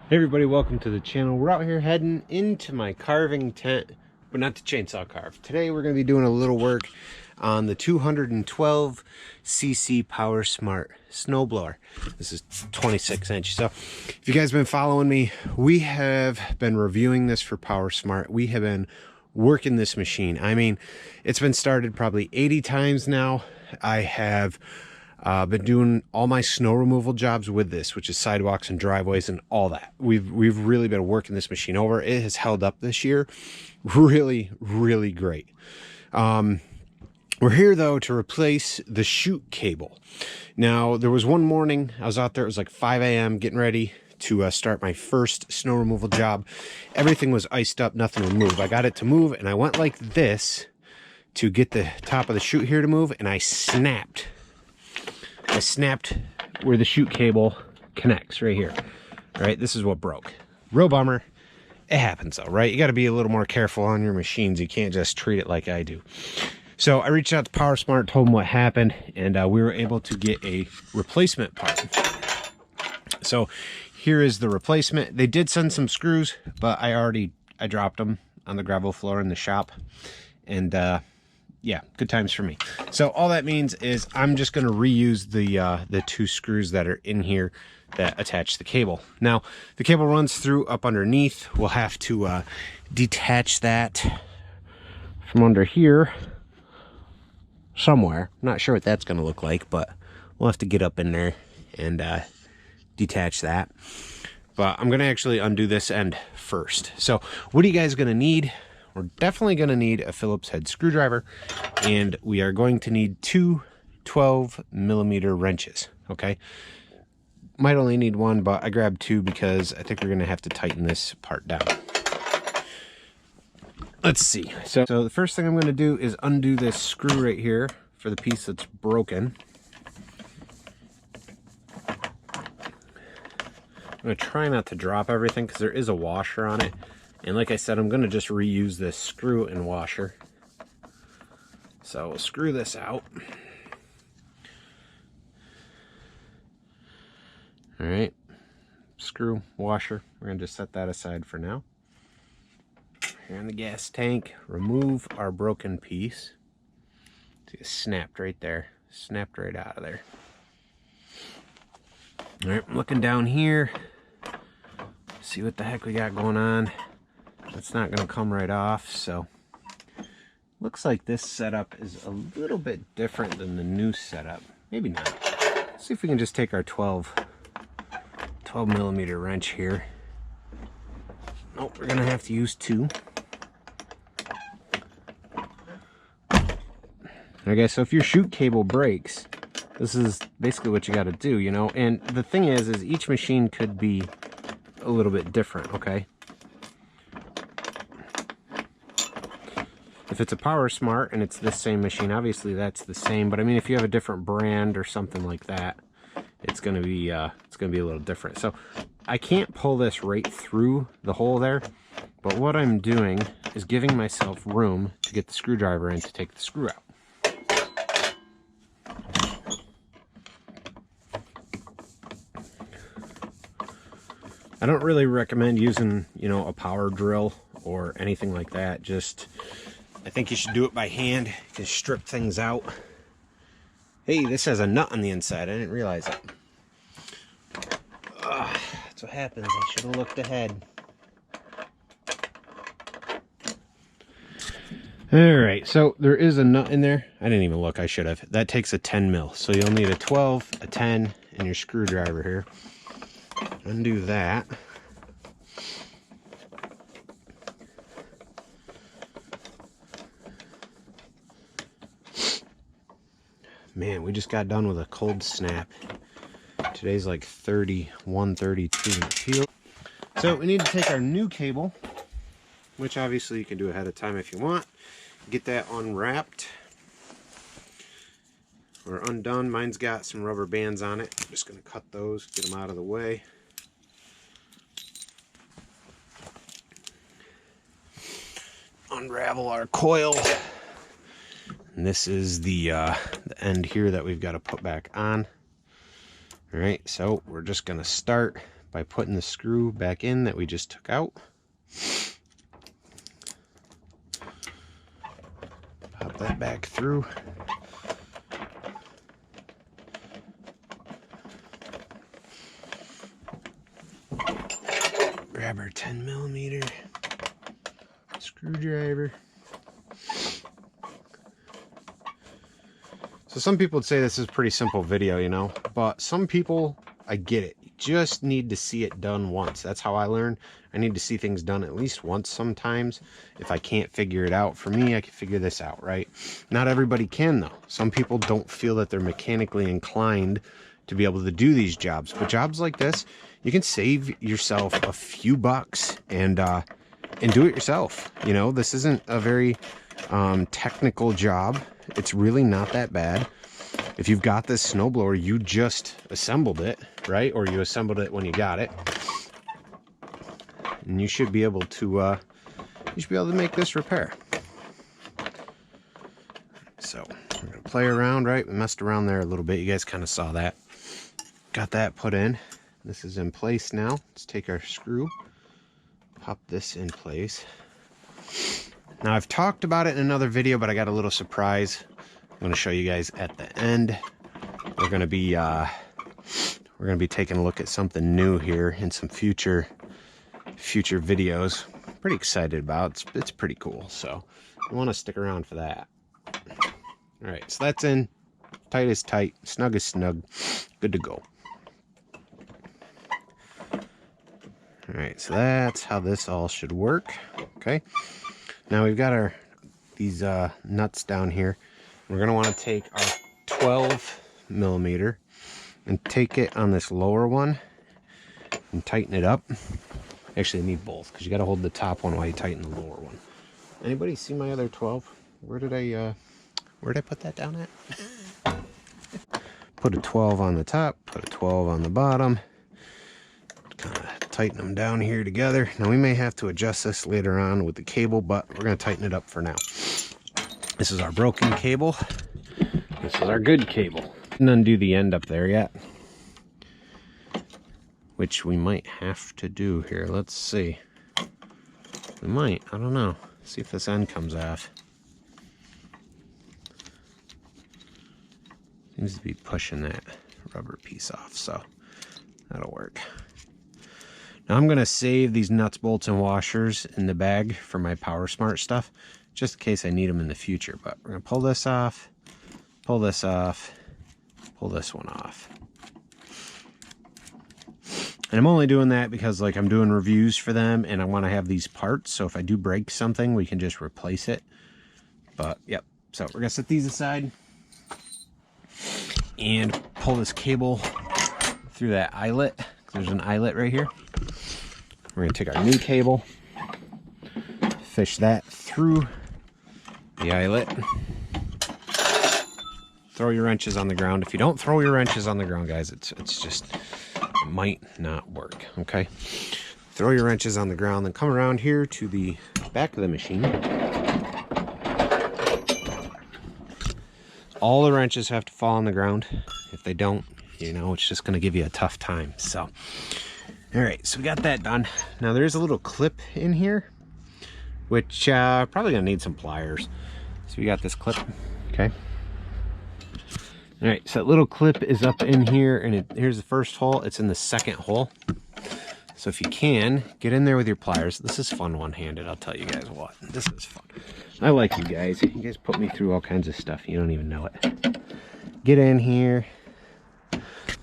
Hey everybody, welcome to the channel. We're out here heading into my carving tent, but not to chainsaw carve. Today we're going to be doing a little work on the 212cc PowerSmart Snowblower. This is 26 inch. So if you guys have been following me, we have been reviewing this for PowerSmart. We have been working this machine. I mean, it's been started probably 80 times now. I have been doing all my snow removal jobs with this, which is sidewalks and driveways and all that. We've really been working this machine over. It has held up this year really great. We're here though to replace the chute cable. Now there was one morning I was out there, it was like 5 a.m. getting ready to start my first snow removal job. Everything was iced up, nothing would move. I got it to move and I went like this to get the top of the chute here to move, and I snapped where the chute cable connects right here. All right, this is what broke. Real bummer. It happens though, right? You got to be a little more careful on your machines. You can't just treat it like I do. So I reached out to PowerSmart, told them what happened, and we were able to get a replacement part. So here is the replacement. They did send some screws, but I dropped them on the gravel floor in the shop, and yeah, good times for me. So all that means is I'm just going to reuse the two screws that are in here that attach the cable. Now the cable runs through up underneath. We'll have to detach that from under here somewhere. I'm not sure what that's going to look like, but we'll have to get up in there and detach that. But I'm going to actually undo this end first. So what are you guys going to need? We're definitely going to need a Phillips head screwdriver, and we are going to need two 12mm wrenches. Okay, might only need one, but I grabbed two because I think we're going to have to tighten this part down. Let's see. So the first thing I'm going to do is undo this screw right here for the piece that's broken. I'm going to try not to drop everything because there is a washer on it. And like I said, I'm going to just reuse this screw and washer. So we'll screw this out. All right, screw, washer. We're going to just set that aside for now. Here in the gas tank, remove our broken piece. See, it snapped right there. Snapped right out of there. All right, I'm looking down here. See what the heck we got going on. That's not going to come right off, so looks like this setup is a little bit different than the new setup. Maybe not. Let's see if we can just take our 12mm wrench here. Nope, we're going to have to use two. Okay, so if your chute cable breaks, this is basically what you got to do, you know. And the thing is each machine could be a little bit different, okay? If it's a PowerSmart and it's the same machine, obviously that's the same. But I mean, if you have a different brand or something like that, it's gonna be a little different. So I can't pull this right through the hole there. But what I'm doing is giving myself room to get the screwdriver in to take the screw out. I don't really recommend using, you know, a power drill or anything like that. Just, I think you should do it by hand. You can strip things out. Hey, this has a nut on the inside. I didn't realize it. That's what happens. I should have looked ahead. Alright, so there is a nut in there. I didn't even look. I should have. That takes a 10 mil. So you'll need a 12, a 10, and your screwdriver here. Undo that. Man, we just got done with a cold snap. Today's like 31, 32 in the field. So we need to take our new cable, which obviously you can do ahead of time if you want. Get that unwrapped or undone. Mine's got some rubber bands on it. I'm just going to cut those, get them out of the way. Unravel our coil. And this is the end here that we've got to put back on. All right, so we're just going to start by putting the screw back in that we just took out. Pop that back through. Grab our 10mm screwdriver. So some people would say this is a pretty simple video, you know, but some people, I get it. You just need to see it done once. That's how I learn. I need to see things done at least once sometimes. If I can't figure it out, for me, I can figure this out, right? Not everybody can, though. Some people don't feel that they're mechanically inclined to be able to do these jobs. But jobs like this, you can save yourself a few bucks and do it yourself. You know, this isn't a very technical job. It's really not that bad. If you've got this snowblower, you just assembled it, right? Or you assembled it when you got it, and you should be able to make this repair. So we're gonna play around, right? We messed around there a little bit. You guys kind of saw that. Got that put in. This is in place now. Let's take our screw, pop this in place. Now, I've talked about it in another video, but I got a little surprise I'm going to show you guys at the end. We're going to be taking a look at something new here in some future videos. Pretty excited about. It's pretty cool, so you want to stick around for that. All right, so that's in. Tight is tight. Snug is snug. Good to go. All right, so that's how this all should work. Okay. Now we've got these nuts down here. We're going to want to take our 12mm and take it on this lower one and tighten it up. Actually, I need both because you got to hold the top one while you tighten the lower one. Anybody see my other 12? Where did I put that down at? Put a 12 on the top, put a 12 on the bottom. Kind of tighten them down here together. Now we may have to adjust this later on with the cable, but we're going to tighten it up for now. This is our broken cable. This is our good cable. Didn't undo the end up there yet, which we might have to do here. Let's see. We might. I don't know. See if this end comes off. Seems to be pushing that rubber piece off, so that'll work. Now I'm going to save these nuts, bolts, and washers in the bag for my PowerSmart stuff, just in case I need them in the future. But we're going to pull this off, pull this off, pull this one off. And I'm only doing that because, like, I'm doing reviews for them, and I want to have these parts, so if I do break something, we can just replace it. But, yep. So we're going to set these aside and pull this cable through that eyelet. There's an eyelet right here. We're going to take our new cable, fish that through the eyelet. Throw your wrenches on the ground. If you don't throw your wrenches on the ground, guys, it might not work, okay? Throw your wrenches on the ground, then come around here to the back of the machine. All the wrenches have to fall on the ground. If they don't, you know, it's just going to give you a tough time. So, all right, so we got that done. Now there's a little clip in here, which probably going to need some pliers. So we got this clip, okay? All right, so that little clip is up in here, and here's the first hole. It's in the second hole. So if you can, get in there with your pliers. This is fun one-handed, I'll tell you guys what. This is fun. I like you guys. You guys put me through all kinds of stuff. You don't even know it. Get in here.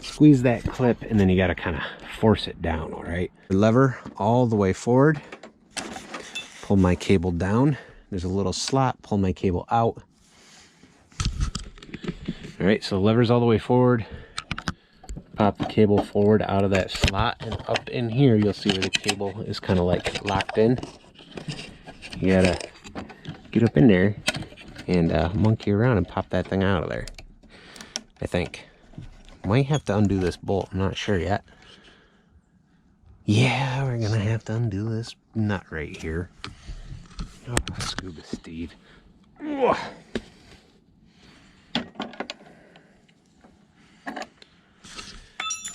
Squeeze that clip, and then you got to kind of force it down, all right? Lever all the way forward. Pull my cable down. There's a little slot. Pull my cable out. All right, so the lever's all the way forward. Pop the cable forward out of that slot, and up in here, you'll see where the cable is kind of like locked in. You gotta get up in there and monkey around and pop that thing out of there, I think. Might have to undo this bolt, I'm not sure yet. Yeah, we're gonna have to undo this nut right here. Oh, Scuba Steve. Ugh.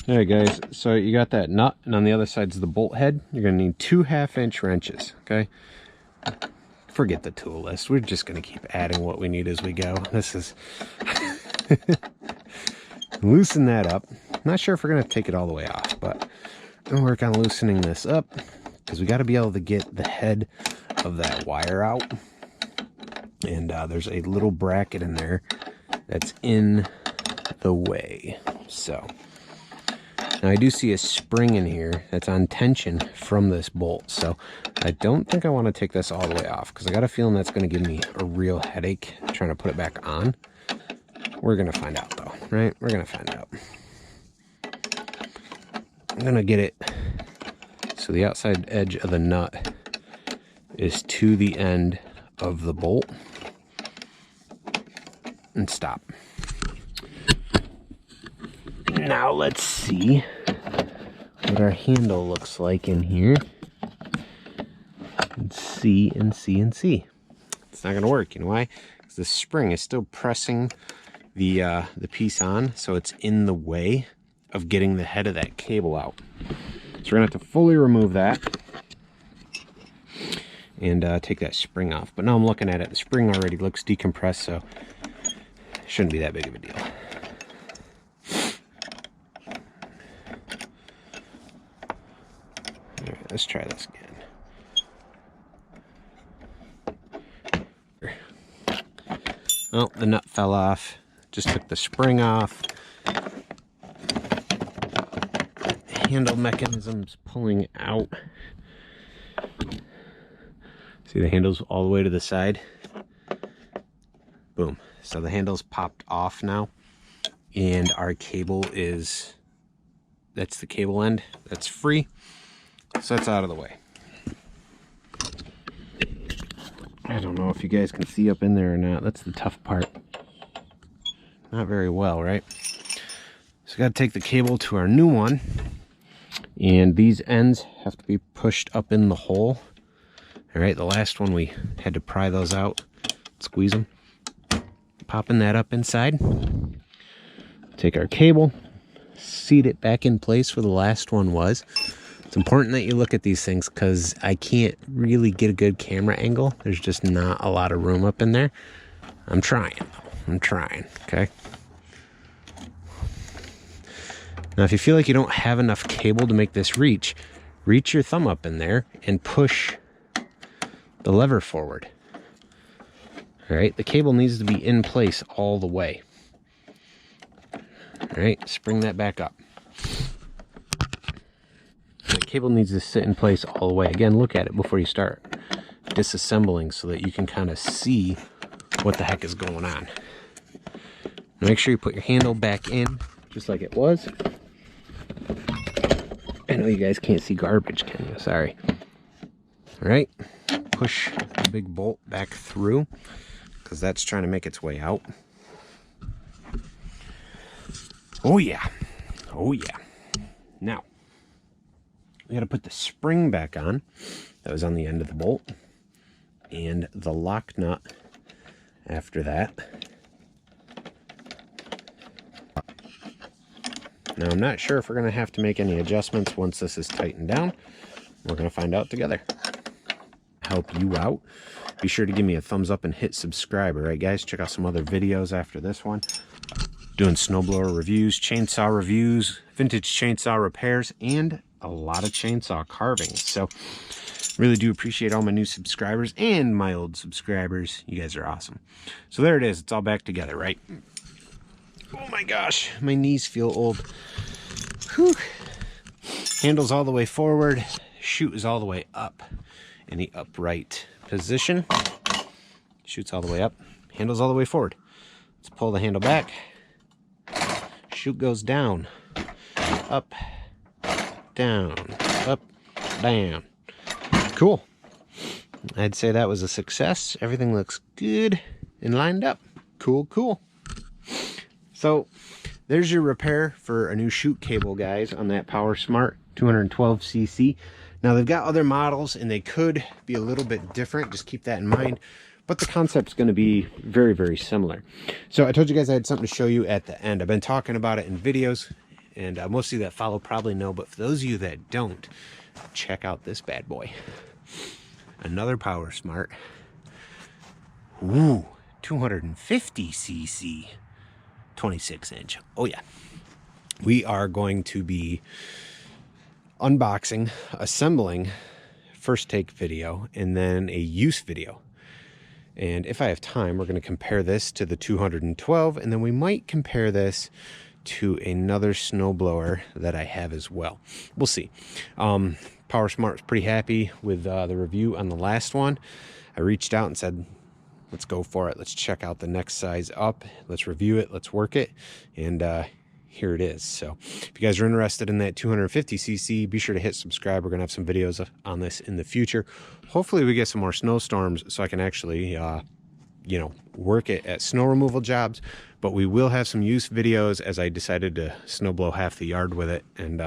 All right, guys, so you got that nut, and on the other side's the bolt head. You're gonna need 2 1/2-inch wrenches, okay? Forget the tool list. We're just gonna keep adding what we need as we go. This is... Loosen that up. Not sure if we're gonna take it all the way off, but I'm gonna work on loosening this up, because we gotta be able to get the head of that wire out. And there's a little bracket in there that's in the way. So... Now I do see a spring in here that's on tension from this bolt, so I don't think I want to take this all the way off, because I got a feeling that's going to give me a real headache trying to put it back on. We're going to find out though, right? We're going to find out. I'm going to get it so the outside edge of the nut is to the end of the bolt and stop. Now let's see what our handle looks like in here. And see. It's not going to work. You know why? Because the spring is still pressing the piece on, so it's in the way of getting the head of that cable out. So we're going to have to fully remove that and take that spring off. But now I'm looking at it. The spring already looks decompressed, so it shouldn't be that big of a deal. Let's try this again. Oh, the nut fell off. Just took the spring off. Handle mechanism's pulling out. See, the handle's all the way to the side. Boom. So the handle's popped off now. And our cable is... That's the cable end. That's free. So that's out of the way. I don't know if you guys can see up in there or not. That's the tough part. Not very well, right? So got to take the cable to our new one. And these ends have to be pushed up in the hole. All right, the last one we had to pry those out, squeeze them. Popping that up inside. Take our cable, seat it back in place where the last one was. It's important that you look at these things because I can't really get a good camera angle. There's just not a lot of room up in there. I'm trying, okay? Now, if you feel like you don't have enough cable to make this reach your thumb up in there and push the lever forward. All right, the cable needs to be in place all the way. All right, spring that back up. The cable needs to sit in place all the way. Again, look at it before you start disassembling so that you can kind of see what the heck is going on. Make sure you put your handle back in just like it was. I know you guys can't see garbage, can you? Sorry. All right, push the big bolt back through because that's trying to make its way out. Oh yeah, oh yeah. Now, we got to put the spring back on that was on the end of the bolt and the lock nut after that. Now, I'm not sure if we're going to have to make any adjustments once this is tightened down. We're going to find out together. Help you out. Be sure to give me a thumbs up and hit subscribe. All right, guys, check out some other videos after this one. Doing snowblower reviews, chainsaw reviews, vintage chainsaw repairs, and a lot of chainsaw carvings. So really do appreciate all my new subscribers and my old subscribers. You guys are awesome. So there it is. It's all back together, right? Oh my gosh, my knees feel old. Whew. Handle's all the way forward. Chute is all the way up in the upright position. Chute's all the way up. Handle's all the way forward. Let's pull the handle back. Chute goes down. Up. Down. Up. Down. Cool. I'd say that was a success. Everything looks good and lined up. Cool, cool. So there's your repair for a new chute cable, guys, on that PowerSmart 212cc. Now they've got other models and they could be a little bit different. Just keep that in mind. But the concept's going to be very, very similar. So I told you guys I had something to show you at the end. I've been talking about it in videos. And most of you that follow probably know, but for those of you that don't, check out this bad boy. Another PowerSmart. Ooh, 250cc, 26 inch. Oh yeah. We are going to be unboxing, assembling, first take video, and then a use video. And if I have time, we're going to compare this to the 212, and then we might compare this to another snowblower that I have as well. We'll see. PowerSmart was pretty happy with the review on the last one. I reached out and said, let's go for it. Let's check out the next size up. Let's review it. Let's work it. And here it is. So if you guys are interested in that 250cc, be sure to hit subscribe. We're going to have some videos on this in the future. Hopefully we get some more snowstorms so I can actually, you know, work it at snow removal jobs. But we will have some use videos as I decided to snow blow half the yard with it. And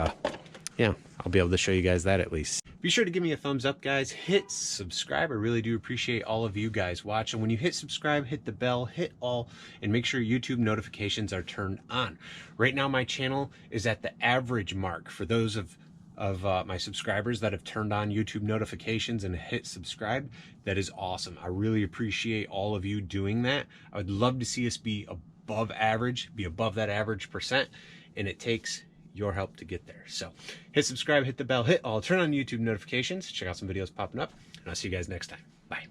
yeah, I'll be able to show you guys that at least. Be sure to give me a thumbs up, guys. Hit subscribe. I really do appreciate all of you guys watching. When you hit subscribe, hit the bell, hit all, and make sure YouTube notifications are turned on. Right now, my channel is at the average mark. For those of my subscribers that have turned on YouTube notifications and hit subscribe, that is awesome. I really appreciate all of you doing that. I would love to see us be above average, be above that average percent, and it takes your help to get there. So hit subscribe, hit the bell, hit all, turn on YouTube notifications, check out some videos popping up, and I'll see you guys next time. Bye.